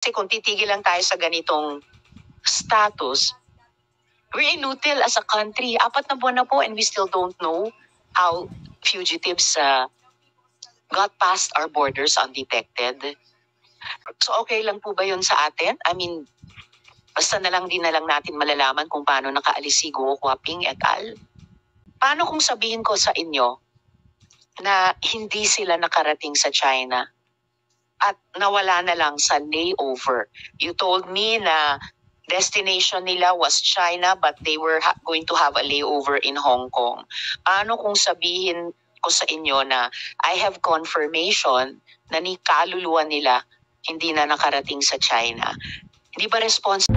Kasi kung titigil lang tayo sa ganitong status, we're inutil as a country. 4 na buwan na po and we still don't know how fugitives got past our borders undetected. So okay lang po ba yun sa atin? I mean, basta na lang din na lang natin malalaman kung paano nakaalis si Guo Huaping et al. Paano kung sabihin ko sa inyo na hindi sila nakarating sa China at nawala na lang sa layover? You told me na destination nila was China but they were going to have a layover in Hong Kong. Paano kung sabihin ko sa inyo na I have confirmation na ni kaluluwa nila hindi na nakarating sa China? Hindi ba Kasi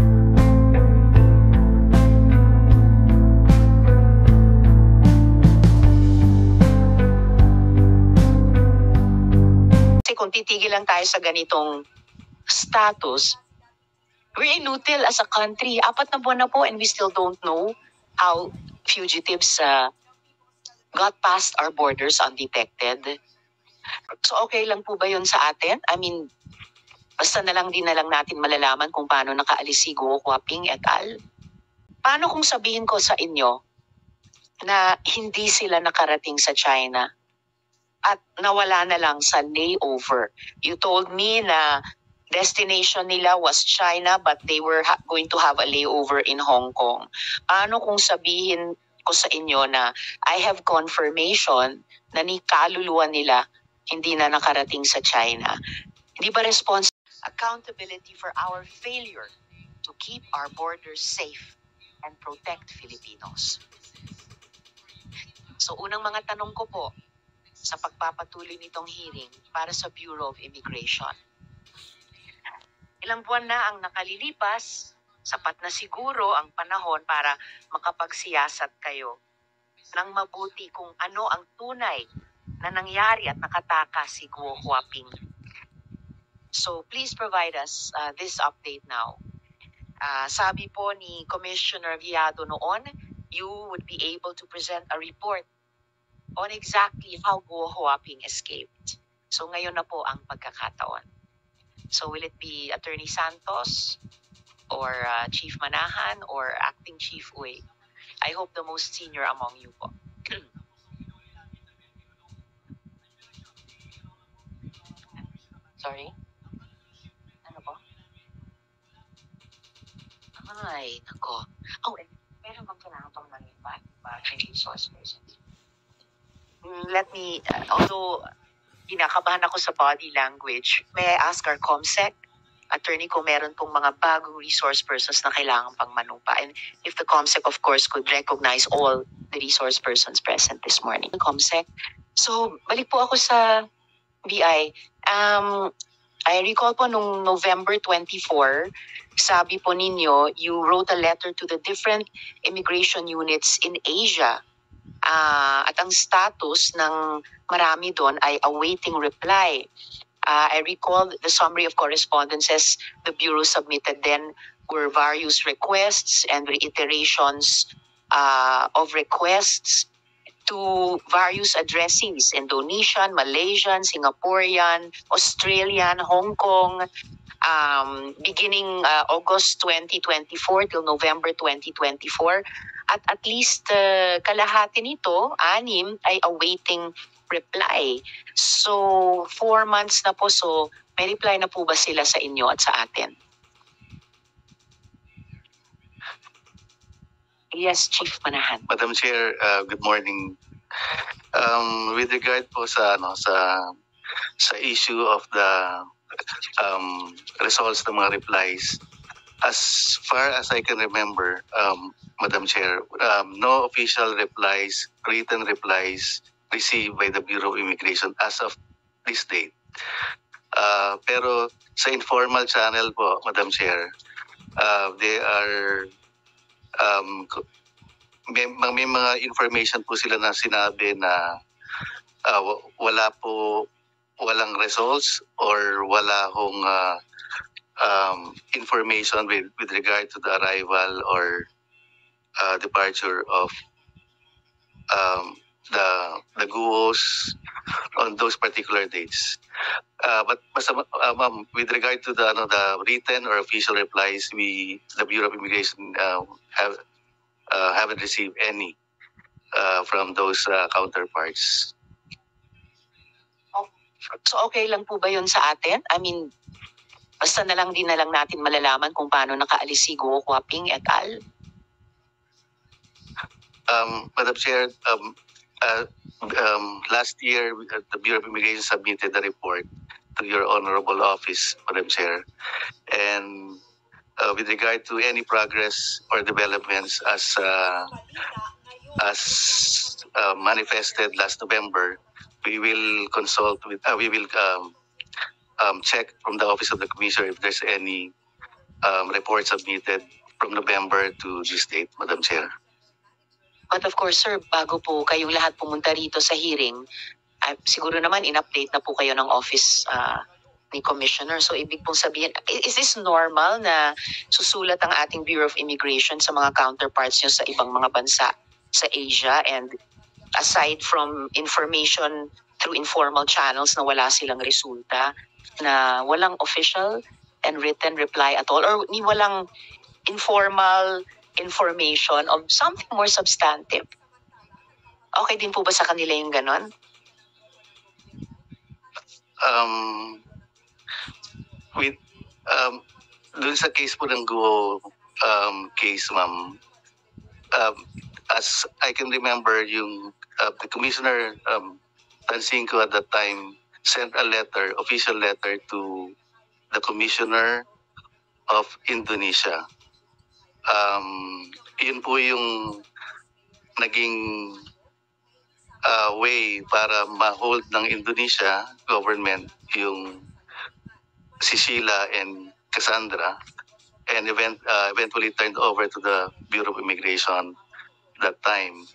kung titigil lang tayo sa ganitong status, we're inutil as a country. 4 na buwan na po and we still don't know how fugitives got past our borders undetected. So okay lang po ba yun sa atin? I mean, basta na lang din na lang natin malalaman kung paano nakaalis si Guo Huaping et al. Paano kung sabihin ko sa inyo na hindi sila nakarating sa China at nawala na lang sa layover? You told me na destination nila was China but they were going to have a layover in Hong Kong. Paano kung sabihin ko sa inyo na I have confirmation na ni kaluluwa nila hindi na nakarating sa China? Hindi ba accountability for our failure to keep our borders safe and protect Filipinos? So unang mga tanong ko po sa pagpapatuloy nitong hearing para sa Bureau of Immigration. Ilang buwan na ang nakalilipas, sapat na siguro ang panahon para makapagsiyasat kayo ng mabuti kung ano ang tunay na nangyari at nakatakas si Guo Huaping. So please provide us this update now. Sabi po ni Commissioner Viado noon, you would be able to present a report on exactly how Guo Huaping escaped. So ngayon na po ang pagkakataon. So will it be Attorney Santos or Chief Manahan or Acting Chief Uy? I hope the most senior among you po. Sorry? Ano po? Ay, nako. Oh, and meron bang kailangan pang resource persons? Let me, although kinakabahan ako sa body language, may I ask our COMSEC, attorney, kung meron pong mga bagong resource persons na kailangan pang manupa? And if the COMSEC, of course, could recognize all the resource persons present this morning. COMSEC. So, balik po ako sa BI. I recall po nung November 24, sabi po ninyo, you wrote a letter to the different immigration units in Asia. At ang status ng marami doon ay awaiting reply. I recall the summary of correspondences the Bureau submitted then were various requests and reiterations of requests to various addressees: Indonesian, Malaysian, Singaporean, Australian, Hong Kong, beginning August 2024 till November 2024. At least kalahati nito, 6, ay awaiting reply. So 4 months na po, so may reply na po ba sila sa inyo at sa atin? Yes, Chief Manahan. Madam Chair, good morning. With regard po sa issue of the results ng mga replies, as far as I can remember, Madam Chair, no official replies, written replies received by the Bureau of Immigration as of this date. Pero sa informal channel po, Madam Chair, they are may mga information po sila na sinabi na walang results or wala hong information with regard to the arrival or departure of the GUOs on those particular dates. But ma'am, with regard to the written or official replies, the Bureau of Immigration haven't received any from those counterparts. So okay lang po ba yun sa atin? I mean, basta na lang natin malalaman kung paano nakaalis si Guo Huaping et al. Madam Chair, last year the Bureau of Immigration submitted a report to your honorable office, Madam Chair, and with regard to any progress or developments as manifested last November, we will consult with we will check from the Office of the Commissioner if there's any report submitted from November to this date, Madam Chair. But of course, sir, bago po kayong lahat pumunta rito sa hearing, siguro naman in-update na po kayo ng office ni Commissioner. So ibig pong sabihin, is this normal na susulat ang ating Bureau of Immigration sa mga counterparts nyo sa ibang mga bansa sa Asia, and aside from information through informal channels na wala silang resulta, na walang official and written reply at all, or ni walang informal information of something more substantive? Okay din po ba sa kanila yung ganon? Dun sa case po ng Guo case, ma'am, as I can remember, yung the Commissioner Tansinko at that time sent a letter, official letter to the Commissioner of Indonesia. Yun po yung naging way para ma-hold ng Indonesia government yung si Sheila and Cassandra, and eventually turned over to the Bureau of Immigration that time.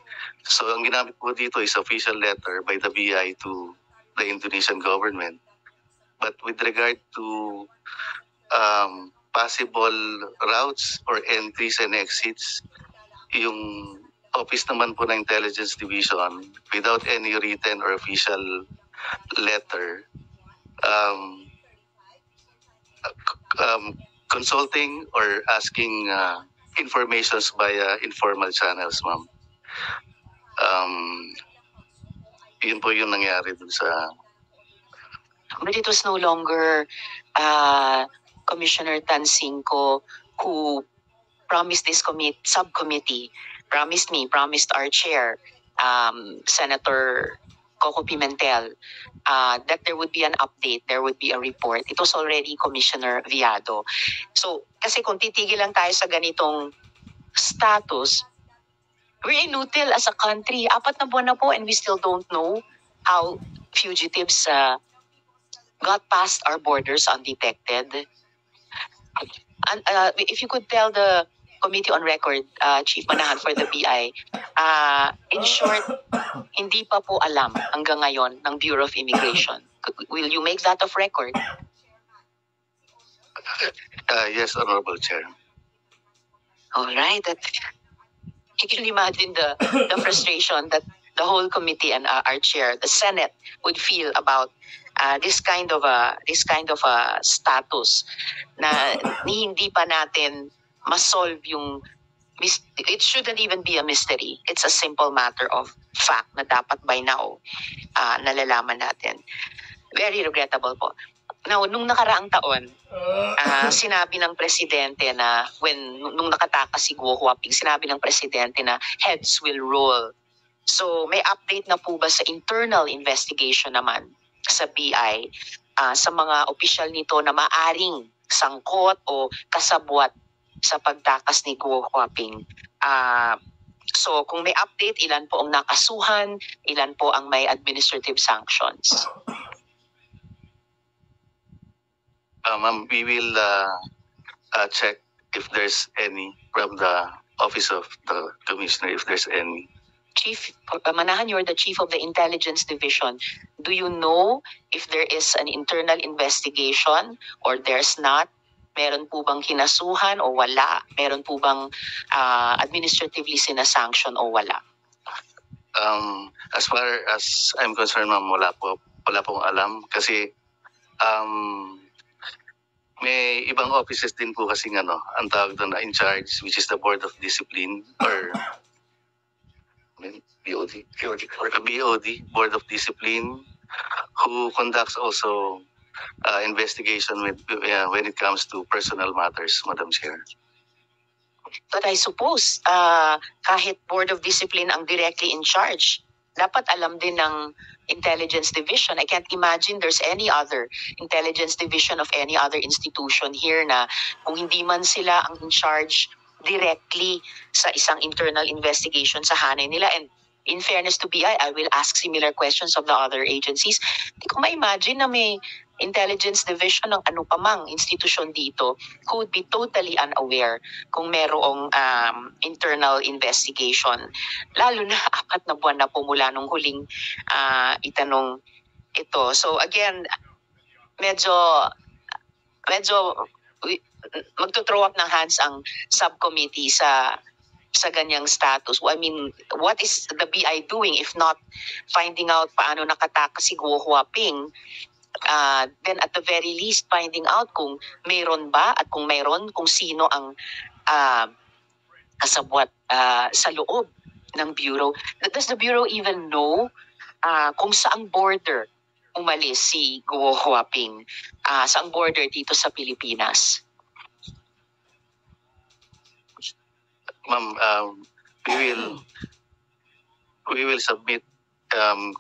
So ang ginamit po dito is official letter by the BI to the Indonesian government. But with regard to possible routes or entries and exits, yung office naman po ng Intelligence Division, without any written or official letter, consulting or asking informations via informal channels, ma'am. Yun po yung nangyari dun sa... But it was no longer Commissioner Tansinko who promised this subcommittee, promised our chair, Senator Coco Pimentel, that there would be an update, there would be a report. It was already Commissioner Viado. So, kasi kung titigil lang tayo sa ganitong status, we're inutile as a country. 4 na buwan na po and we still don't know how fugitives got past our borders undetected. And, if you could tell the Committee on Record, Chief Manahan for the BI, in short, hindi pa po alam hanggang ngayon ng Bureau of Immigration. Will you make that of record? Yes, Honorable Chair. All right. You can imagine the frustration that the whole committee and our chair, the Senate, would feel about this kind of a status na hindi pa natin ma-solve yung it shouldn't even be a mystery. It's a simple matter of fact na dapat by now nalalaman natin. Very regrettable po. Now, nung nakaraang taon, sinabi ng presidente na nung nakatakas si Guo Huaping, sinabi ng presidente na heads will roll. So, may update na po ba sa internal investigation naman sa BI sa mga opisyal nito na maaring sangkot o kasabwat sa pagtakas ni Guo Huaping? So, kung may update, ilan po ang nakasuhan, ilan po ang may administrative sanctions? Ma'am, we will check if there's any from the Office of the Commissioner, if there's any. Chief Manahan, you're the Chief of the Intelligence Division. Do you know if there is an internal investigation or there's not? Meron po bang kinasuhan o wala? Meron po bang administratively sinasanction o wala? As far as I'm concerned, ma'am, wala pong alam kasi may ibang offices din po kasi ang tawag doon na in charge, which is the Board of Discipline or BOD, Board of Discipline, who conducts also investigation when it comes to personal matters, Madam Chair. But I suppose, kahit Board of Discipline ang directly in charge, dapat alam din ng Intelligence Division. I can't imagine there's any other Intelligence Division of any other institution here na kung hindi man sila ang in charge directly sa isang internal investigation sa hanay nila. And in fairness to BI, I will ask similar questions of the other agencies. Hindi ko ma-imagine na may Intelligence Division ng ano pa mang institusyon dito who would be totally unaware kung merong internal investigation. Lalo na 4 na buwan na po mula nung huling itanong ito. So again, medyo magto-throw up ng hands ang subcommittee sa ganyang status. I mean, what is the BI doing if not finding out paano nakatakas si Guo Huaping? Then at the very least finding out kung mayroon ba at kung mayroon kung sino ang kasabwat sa loob ng bureau. Does the bureau even know kung saang border umalis si Guo Huaping, saang border dito sa Pilipinas? Ma'am, we will submit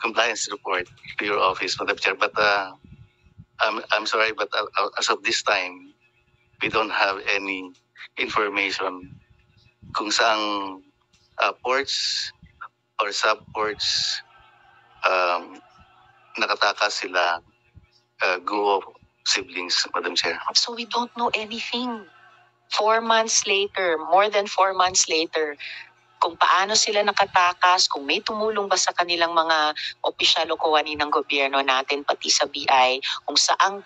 compliance report to your office, Madam Chair, but I'm sorry, but as of this time, we don't have any information kung saang ports or subports nakatakas sila Guo siblings, Madam Chair. So we don't know anything. 4 months later, more than 4 months later, kung paano sila nakatakas, kung may tumulong ba sa kanilang mga opisyal o kawani ng gobyerno natin, pati sa BI, kung saang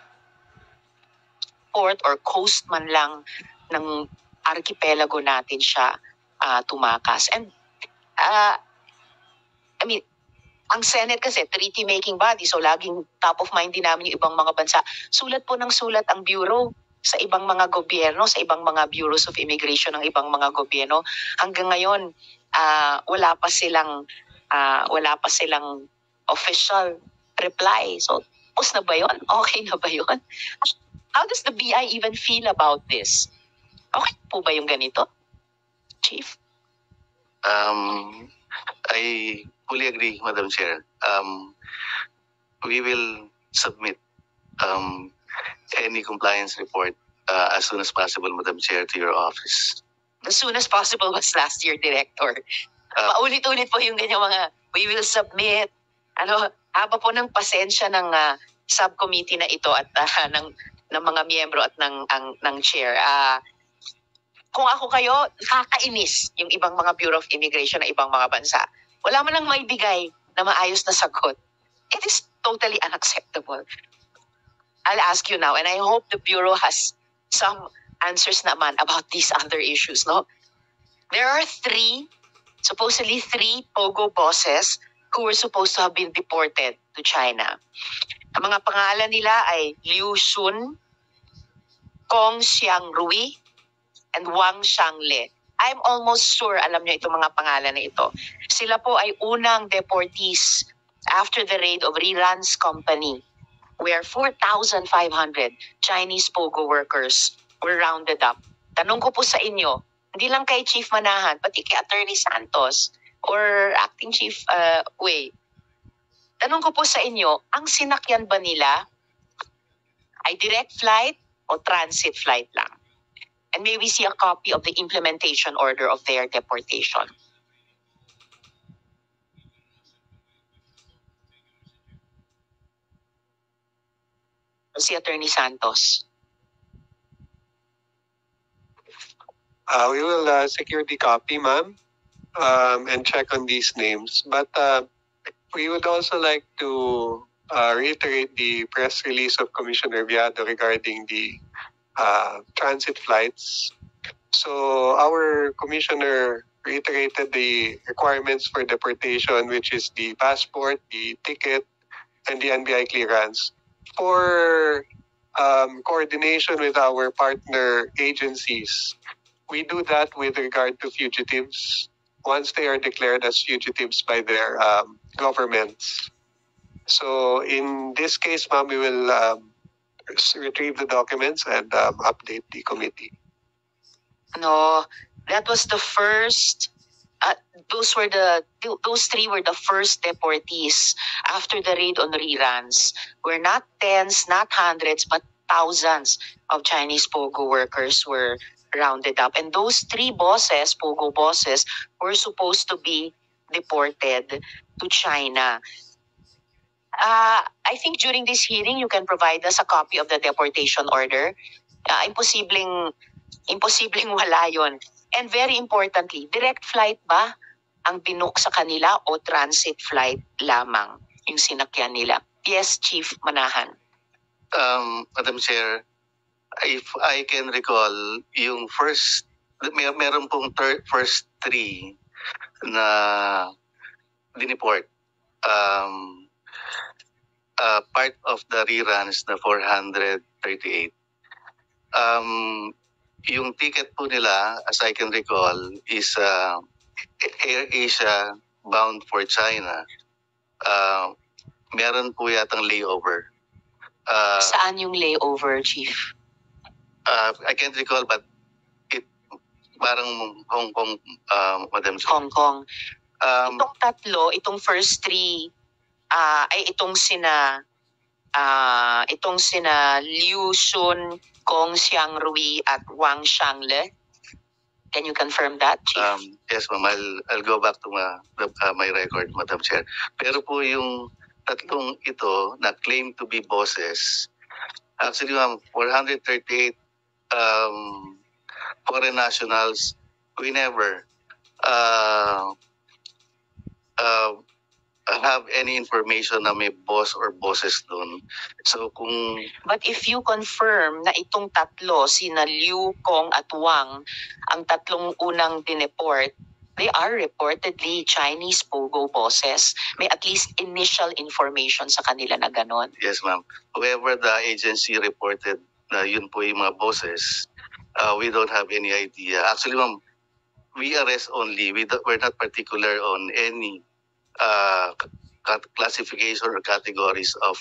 port or coast man lang ng archipelago natin siya tumakas. And I mean, ang Senate kasi, treaty-making body, so laging top of mind din namin yung ibang mga bansa. Sulat po ng sulat ang Bureau sa ibang mga gobyerno, sa ibang mga bureaus of immigration ng ibang mga gobyerno. Hanggang ngayon, wala pa silang official reply. So, tapos na ba yun? Okay na ba yun? How does the BI even feel about this? Okay po ba yung ganito, Chief? I fully agree, Madam Chair. We will submit any compliance report as soon as possible, Madam Chair, to your office. As soon as possible was last year, Director. Paulit-ulit po yung ganyan mga, we will submit. Haba po ng pasensya ng subcommittee na ito at ng mga miyembro at ng chair. Kung ako kayo, nakakainis yung ibang mga Bureau of Immigration na ibang mga bansa. Wala man lang maibigay na maayos na sagot. It is totally unacceptable. I'll ask you now, and I hope the Bureau has some answers naman about these other issues, no? There are supposedly three Pogo bosses who were supposed to have been deported to China. Ang mga pangalan nila ay Liu Xun, Kong Xiangrui, and Wang Xiangle. I'm almost sure alam niyo itong mga pangalan na ito. Sila po ay unang deportees after the raid of Riran's company, where 4,500 Chinese Pogo workers were rounded up. Tanong ko po sa inyo, hindi lang kay Chief Manahan, pati kay Attorney Santos or Acting Chief Wei. Tanong ko po sa inyo, ang sinakyan ba nila ay direct flight o transit flight lang? And may we see a copy of the implementation order of their deportation? Si Attorney Santos. We will secure the copy, ma'am, and check on these names. But we would also like to reiterate the press release of Commissioner Viado regarding the transit flights. So our commissioner reiterated the requirements for deportation, which is the passport, the ticket, and the NBI clearance. For coordination with our partner agencies, we do that with regard to fugitives once they are declared as fugitives by their governments. So in this case, ma'am, we will retrieve the documents and update the committee. No, that was the first. Those three were the first deportees after the raid on reruns. Were not tens, not hundreds, but thousands of Chinese POGO workers were rounded up. And those three bosses, POGO bosses, were supposed to be deported to China. I think during this hearing, you can provide us a copy of the deportation order. Imposibleng wala yun. And very importantly, direct flight ba ang binook sa kanila o transit flight lamang yung sinakyan nila? Yes, Chief Manahan. Madam Chair, if I can recall, yung meron pong first three na dineport. Part of the reruns na 438. Yung ticket po nila, as I can recall, is Air Asia bound for China. Meron po yatang layover. Saan yung layover, Chief? I can't recall, but parang Hong Kong, Madam Chair. Hong Kong. Itong tatlo, itong first three, itong sina Liu Xun, Gong Xiangrui at Wang Xiangle. Can you confirm that, Chief? Yes, ma'am. I'll go back to my record, Madam Chair. Pero po yung tatlong ito na claim to be bosses, actually, ma'am, 438 foreign nationals, we never have any information na may boss or bosses doon. So kung... But if you confirm na itong tatlo, sina Liu, Kong at Wang, ang tatlong unang dineport, they are reportedly Chinese POGO bosses. May at least initial information sa kanila na ganon. Yes, ma'am. Whoever the agency reported na yun po yung mga bosses, we don't have any idea. Actually, ma'am, we arrest only. We're not particular on any classification or categories of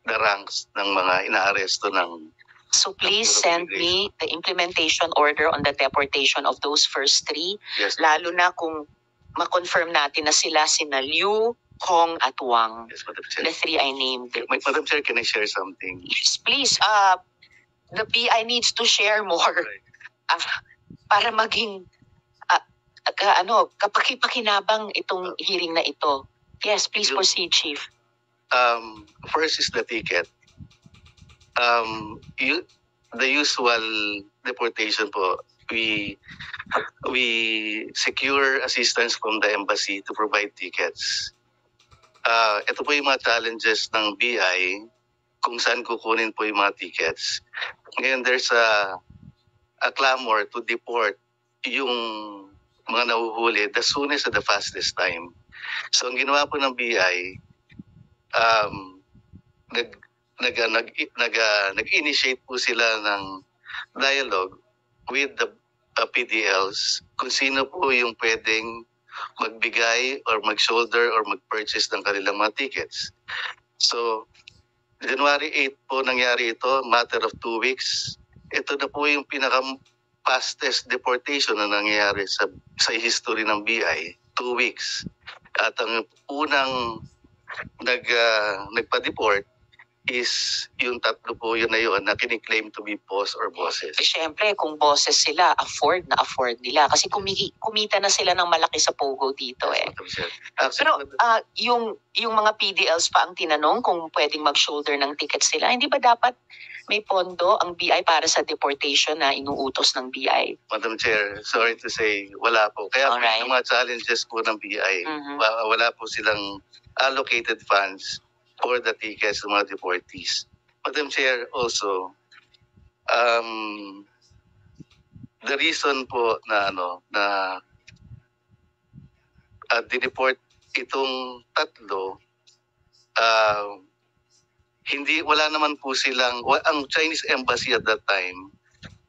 the ranks ng mga inaaresto ng... So please send me the implementation order on the deportation of those first three. Yes. Lalo na kung ma-confirm natin na sila sina Liu, Kong at Wang. Yes, Madam Chair. The three I named. Madam Chair, can I share something? Yes, please. The PI needs to share more para maging kapakipakinabang itong hearing na ito. Yes, please proceed, Chief. First is the ticket. The usual deportation po, we secure assistance from the embassy to provide tickets. Ito po yung mga challenges ng BI kung saan kukunin po yung mga tickets. Ngayon, there's a clamor to deport yung mga nahuhuli the soonest at the fastest time. So, ang ginawa po ng BI, nag-initiate po sila ng dialogue with the PDLs kung sino po yung pwedeng magbigay or mag-shoulder or mag-purchase ng kanilang mga tickets. So, January 8 po nangyari ito, matter of 2 weeks. Ito na po yung pinaka-fastest deportation na nangyayari sa history ng BI, 2 weeks. At ang unang nagpa-deport is yung tatlo po yun na yun na kiniklaim to be boss or bosses. Siyempre, kung bosses sila, afford nila. Kasi kumita na sila ng malaki sa POGO dito eh. Pero yung mga PDLs pa ang tinanong kung pwedeng mag-shoulder ng tickets sila. Hindi ba dapat may pondo ang BI para sa deportation na inuutos ng BI? Madam Chair, sorry to say, wala po. Kaya Alright. yung mga challenges po ng BI, wala po silang allocated funds for the tickets ng mga deportees. Madam Chair, also, the reason po na dineport itong tatlo, wala naman po ang Chinese embassy at that time,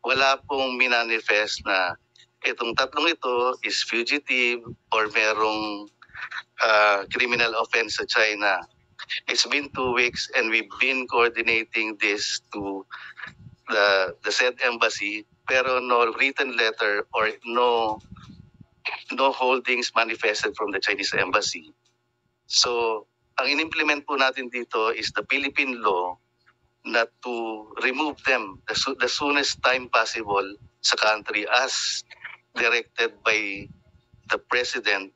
wala pong minanifest na itong tatlong ito is fugitive or merong criminal offense sa China. It's been 2 weeks and we've been coordinating this to the said embassy, pero no written letter or no holdings manifested from the Chinese embassy. So, ang in-implement po natin dito is the Philippine law na to remove them the soonest time possible sa country as directed by the President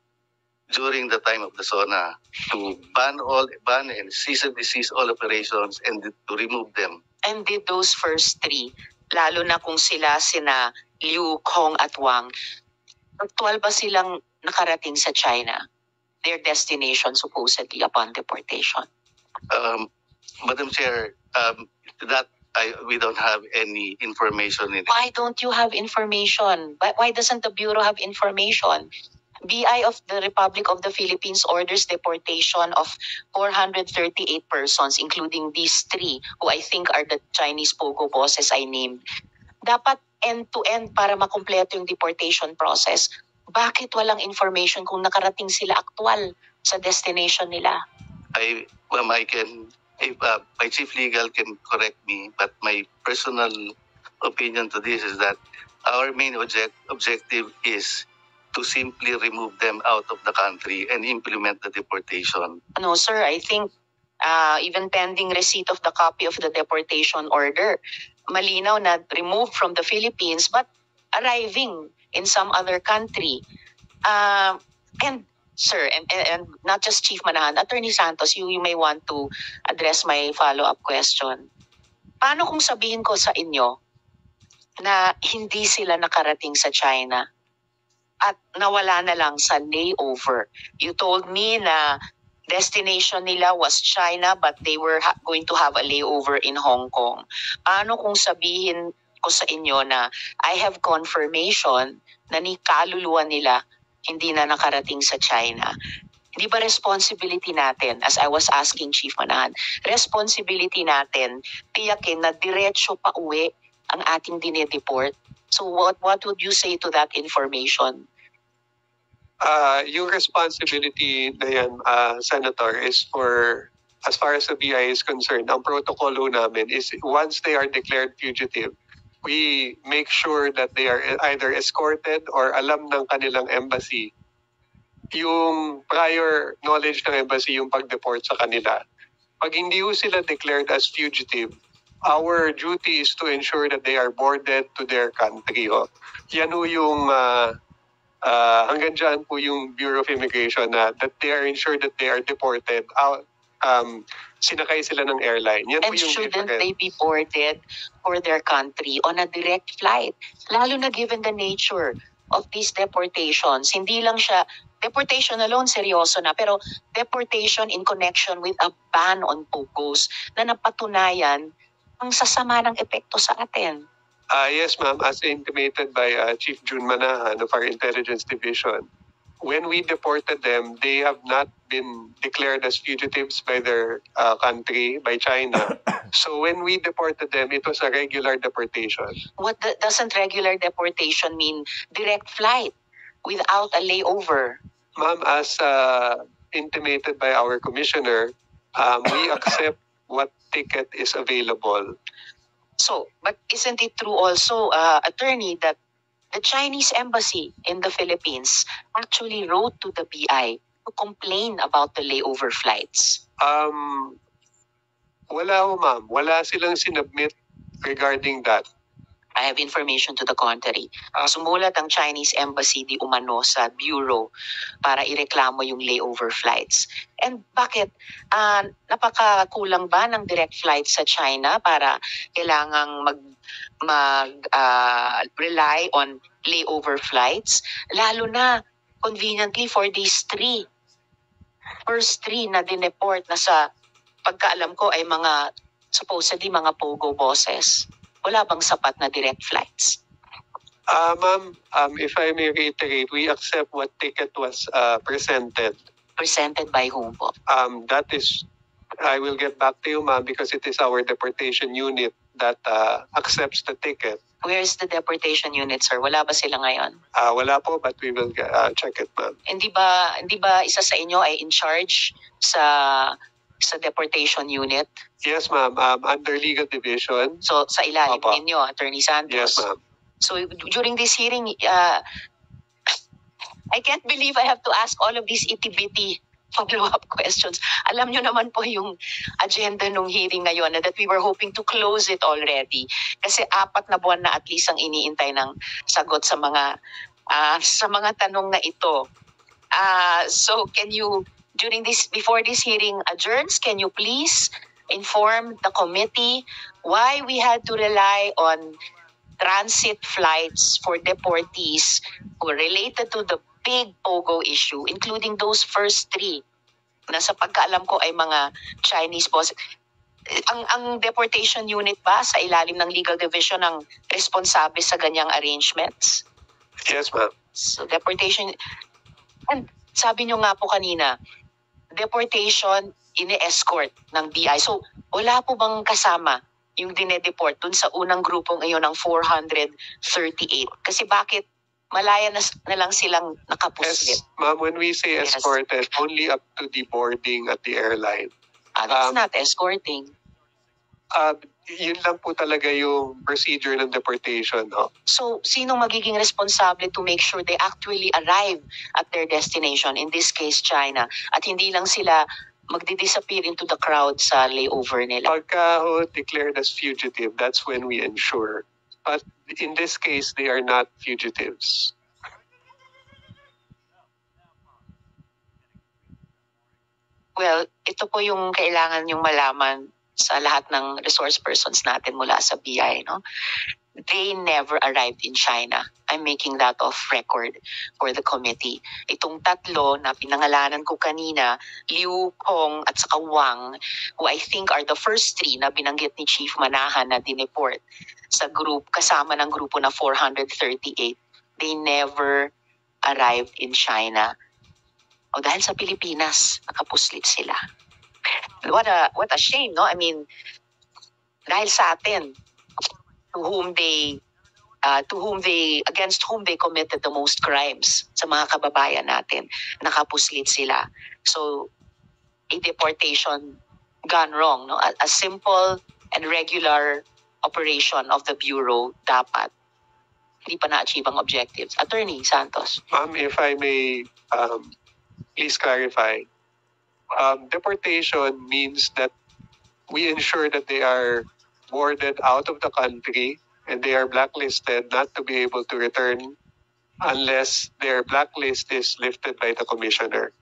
during the time of the SONA, to ban and cease and desist all operations and to remove them. And did those first 3, lalo na kung sila sina Liu, Kong at Wang, actual ba silang nakarating sa China? Their destination supposedly upon deportation? Madam Chair, we don't have any information in it. Why don't you have information? Why doesn't the Bureau have information? BI of the Republic of the Philippines orders deportation of 438 persons, including these 3, who I think are the Chinese POGO bosses I named. Dapat end-to-end para makumpleto yung deportation process. Bakit walang information kung nakarating sila aktual sa destination nila? My chief legal can correct me, but my personal opinion to this is that our main objective is to simply remove them out of the country and implement the deportation. No, sir, I think even pending receipt of the copy of the deportation order, malinaw na removed from the Philippines but arriving in some other country. And sir, and not just Chief Manahan, Attorney Santos, you may want to address my follow-up question. Paano kung sabihin ko sa inyo na hindi sila nakarating sa China at nawala na lang sa layover? You told me na destination nila was China but they were going to have a layover in Hong Kong. Paano kung sabihin ko sa inyo na I have confirmation na ni kaluluwa nila hindi na nakarating sa China? Hindi ba responsibility natin, as I was asking Chief Manahan, responsibility natin tiyakin na diretso pa uwi ang ating dinedeport? So what would you say to that information? Yung responsibility na yan, Senator, is for, as far as the BI is concerned, ang protocolo namin is once they are declared fugitive, we make sure that they are either escorted or alam ng kanilang embassy yung prior knowledge ng embassy yung pag-deport sa kanila. Pag hindi sila declared as fugitive, our duty is to ensure that they are boarded to their country. Yan yung hanggang dyan po yung Bureau of Immigration na that they are ensured that they are deported out. Sinakay sila ng airline. Yan And po yung shouldn't they be boarded for their country on a direct flight? Lalo na given the nature of these deportations. Hindi lang siya, deportation alone seryoso na, pero deportation in connection with a ban on POGOs na napatunayan ang sasama ng epekto sa atin. Yes, ma'am. As intimated by Chief Jun Manahan of our Intelligence Division, when we deported them, they have not been declared as fugitives by their country, by China. So when we deported them, it was a regular deportation. Doesn't regular deportation mean direct flight without a layover? Ma'am, as intimated by our commissioner, we accept what ticket is available. So, but isn't it true also, attorney, that the Chinese embassy in the Philippines actually wrote to the BI to complain about the layover flights? Wala ho, ma'am. Wala silang sinubmit regarding that. I have information to the contrary. Sumulat ang Chinese embassy di umano sa bureau para ireklamo yung layover flights. And bakit? Napakakulang ba ng direct flights sa China para kailangang rely on layover flights? Lalo na, conveniently for these first three na dineport na sa pagkaalam ko ay supposedly mga POGO bosses. Wala bang sapat na direct flights? Ma'am, if I may reiterate, we accept what ticket was presented. Presented by whom po? That is, I will get back to you, ma'am, because it is our deportation unit that accepts the ticket. Where is the deportation unit, sir? Wala ba sila ngayon? Wala po, but we will check it, ma'am. Hindi ba isa sa inyo ay in charge sa deportation unit? Yes, ma'am. Under legal division. So sa ilalim Opo. ninyo, Attorney Santos. Yes, ma'am. So during this hearing, I can't believe I have to ask all of these itty-bitty follow-up questions. Alam nyo naman po yung agenda ng hearing ngayon na that we were hoping to close it already. Kasi 4 na buwan na at least ang iniintay ng sagot sa mga tanong na ito. So can you, before this hearing adjourns, can you please inform the committee why we had to rely on transit flights for deportees who are related to the big POGO issue, including those first 3 na sa pagkaalam ko ay mga Chinese bosses. Ang deportation unit ba sa ilalim ng legal division ang responsable sa ganyang arrangements? Yes, ma'am. So deportation, and sabi nyo nga po kanina, deportation ini-escort ng BI. So wala po bang kasama yung dinedeport dun sa unang grupong ngayon ng 438? Kasi bakit malaya na lang silang nakapuslit? Yes, ma'am, when we say Yes. escorted, only up to the boarding at the airline. That's not escorting. Yun lang po talaga yung procedure ng deportation. No? So, sinong magiging responsable to make sure they actually arrive at their destination, in this case, China, at hindi lang sila magdi-disappear into the crowd sa layover nila? Pagka declared as fugitive, that's when we ensure. But in this case, they are not fugitives. Well, ito po yung kailangan yung malaman sa lahat ng resource persons natin mula sa BI, no? They never arrived in China. I'm making that off record for the committee. Itong 3 na pinangalanan ko kanina, Liu, Kong, at saka Wang, who I think are the first 3 na binanggit ni Chief Manahan na dineport sa kasama ng grupo na 438, they never arrived in China. O dahil sa Pilipinas, nakapuslit sila. What a shame, no? I mean, dahil sa atin, against whom they committed the most crimes sa mga kababayan natin, nakapuslit sila. So, a deportation gone wrong, no? A simple and regular operation of the Bureau dapat hindi pa na-achieve ang objectives. Attorney Santos. Ma'am, if I may please clarify, deportation means that we ensure that they are boarded out of the country and they are blacklisted not to be able to return unless their blacklist is lifted by the commissioner.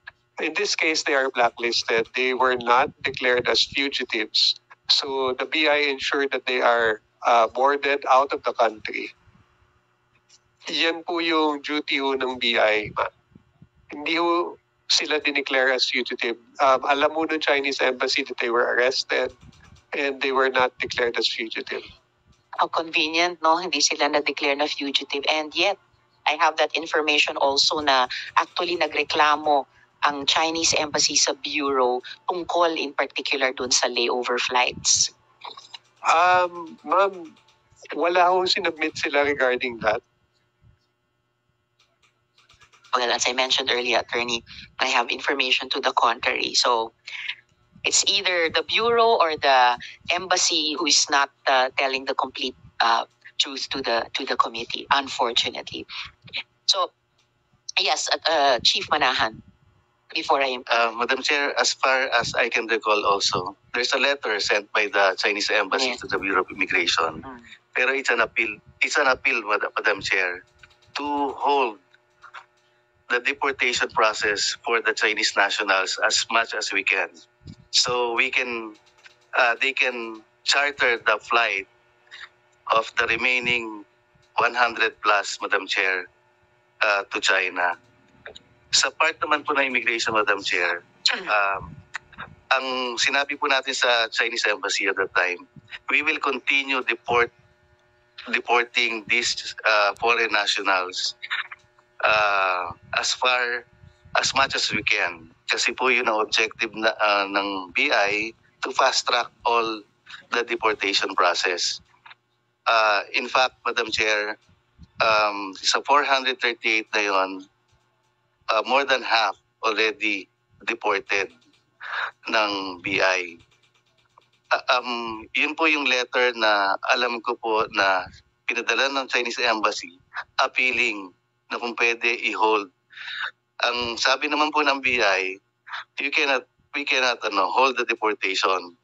In this case, they are blacklisted. They were not declared as fugitives. So the BI ensured that they are boarded out of the country. Yan po yung duty ng BI. Hindi po sila dineclare as fugitive. Alam mo ng Chinese embassy that they were arrested and they were not declared as fugitive. How convenient, no? Hindi sila na-declare na fugitive. And yet, I have that information also na actually nagreklamo ang Chinese embassy sa Bureau tungkol in particular dun sa layover flights. Ma'am, wala ho sinubmit sila regarding that. Well, as I mentioned earlier, Attorney, I have information to the contrary. So, it's either the Bureau or the embassy who is not telling the complete truth to the committee, unfortunately. So, yes, Chief Manahan, before I... Madam Chair, as far as I can recall also, there's a letter sent by the Chinese embassy Yes. to the Bureau of Immigration. Pero it's an appeal, Madam Chair, to hold the deportation process for the Chinese nationals as much as we can. So they can charter the flight of the remaining 100 plus, Madam Chair, to China. Sa part naman po ng immigration, Madam Chair, ang sinabi po natin sa Chinese embassy at that time, we will continue deport deporting these foreign nationals as much as we can. Kasi po yun ang objective ng BI, to fast track all the deportation process. In fact, Madam Chair, sa 438 na yun, more than half already deported ng BI. Yun po yung letter na alam ko po na pinadala ng Chinese Embassy appealing na kung pwede i-hold. Ang sabi naman po ng BI, we cannot hold the deportation.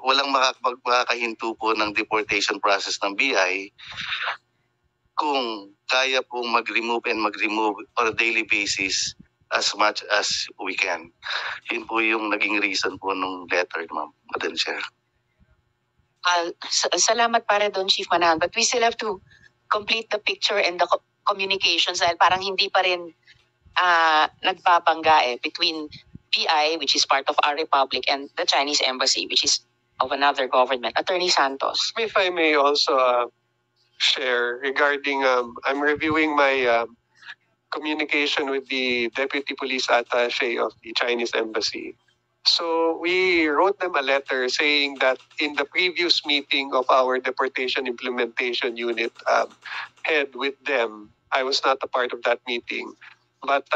Walang makakahinto po ng deportation process ng BI kung kaya pong mag-remove on a daily basis as much as we can. Yun po yung naging reason po nung letter, Madam Chair. Salamat para doon, Chief Manahan. But we still have to complete the picture and the communications dahil parang hindi pa rin nagpapangga between PI, which is part of our republic, and the Chinese Embassy, which is of another government. Attorney Santos. If I may also share regarding, I'm reviewing my communication with the Deputy Police Attaché of the Chinese Embassy. So we wrote them a letter saying that in the previous meeting of our deportation implementation unit head with them, I was not a part of that meeting. But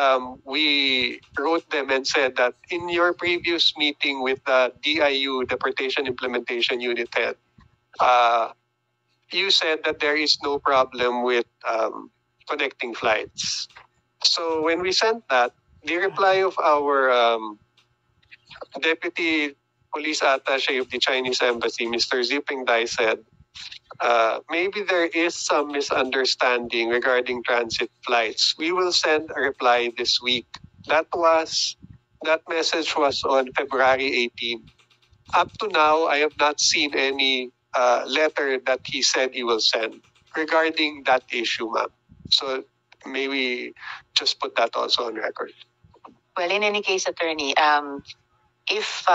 we wrote them and said that in your previous meeting with the DIU, Deportation Implementation Unit Head, you said that there is no problem with connecting flights. So when we sent that, the reply of our Deputy Police Attaché of the Chinese Embassy, Mr. Ziping Dai, said, maybe there is some misunderstanding regarding transit flights. We will send a reply this week. That message was on February 18. Up to now, I have not seen any letter that he said he will send regarding that issue, ma'am. So maybe just put that also on record. Well, in any case, Attorney, if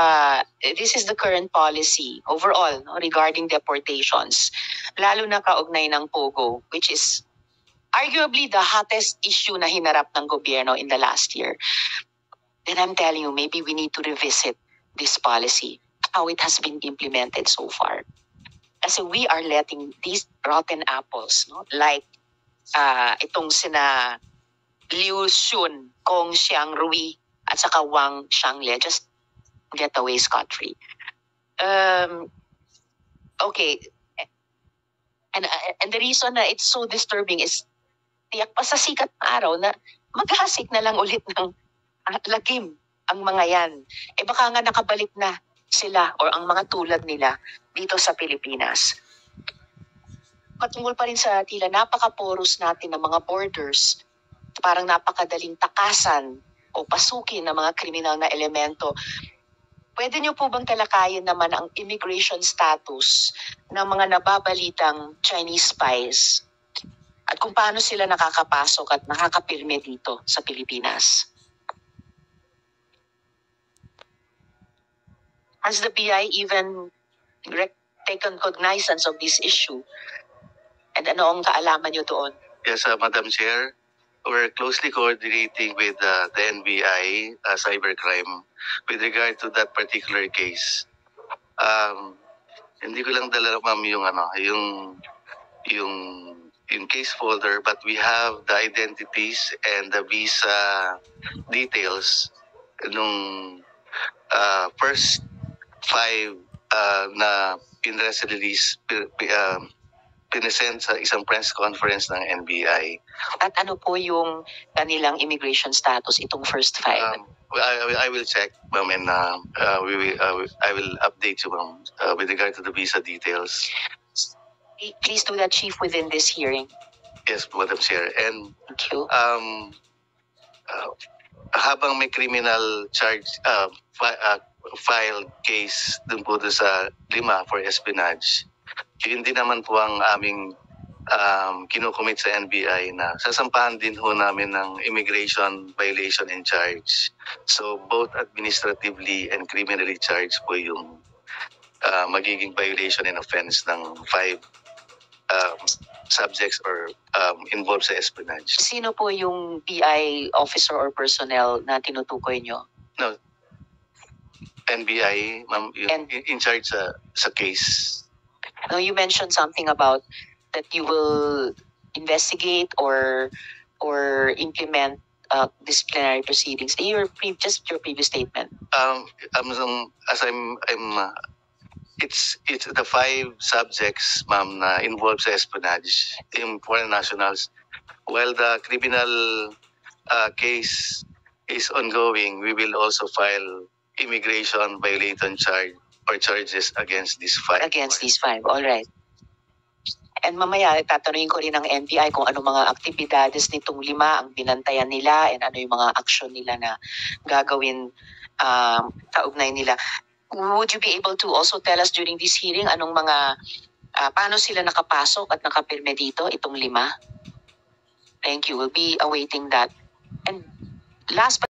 this is the current policy overall regarding deportations, lalo na kaugnay ng POGO, which is arguably the hottest issue na hinarap ng gobyerno in the last year, then I'm telling you, maybe we need to revisit this policy, how it has been implemented so far. Kasi we are letting these rotten apples, like itong sina Liu Xun, Kong Xiangrui, at saka Wang Xiangle, just get away scot-free. Okay. And the reason na it's so disturbing is tiyak pa sa sikat na araw na maghasik na lang ulit ng lagim ang mga yan. Baka nga nakabalik na sila or ang mga tulad nila dito sa Pilipinas. Patungkol pa rin sa tila napaka-porous natin ng mga borders, parang napakadaling takasan o pasukin ng mga kriminal na elemento. Pwede niyo po bang talakayin naman ang immigration status ng mga nababalitang Chinese spies at kung paano sila nakakapasok at nakakapirme dito sa Pilipinas? Has the BI even taken cognizance of this issue? And ano ang kaalaman niyo doon? Yes, Madam Chair. We're closely coordinating with the NBI cybercrime with regard to that particular case. Hindi ko lang dala, ma'am, yung case folder, but we have the identities and the visa details nung first 5 na in-press release pinesend sa isang press conference ng NBI. At ano po yung kanilang immigration status, itong first 5? I will check, ma'am, and I will update you, ma'am, with regard to the visa details. Please do that, Chief, within this hearing. Yes, Madam Chair. And thank you. Habang may criminal charge filed case dun po sa 5 for espionage, yun din naman po ang aming kinukomit sa NBI na sasampahan din ho namin ng immigration violation and charge. So both administratively and criminally charged po yung magiging violation and offense ng 5 subjects or involved sa espionage. Sino po yung BI officer or personnel na tinutukoy nyo? NBI, ma'am, And- in charge sa case. Now, you mentioned something about that you will investigate or implement disciplinary proceedings. Just your previous statement. It's the 5 subjects, ma'am, na involved sa espionage, yung foreign nationals. While the criminal case is ongoing, we will also file immigration violation charges against these 5. Against these 5, all right. And mamaya, tatanungin ko rin ng NBI kung ano mga aktibidades nitong 5 ang binantayan nila and ano yung mga aksyon nila na gagawin kaugnay nila. Would you be able to also tell us during this hearing anong mga, paano sila nakapasok at nakapirme dito, itong 5? Thank you. We'll be awaiting that. And last but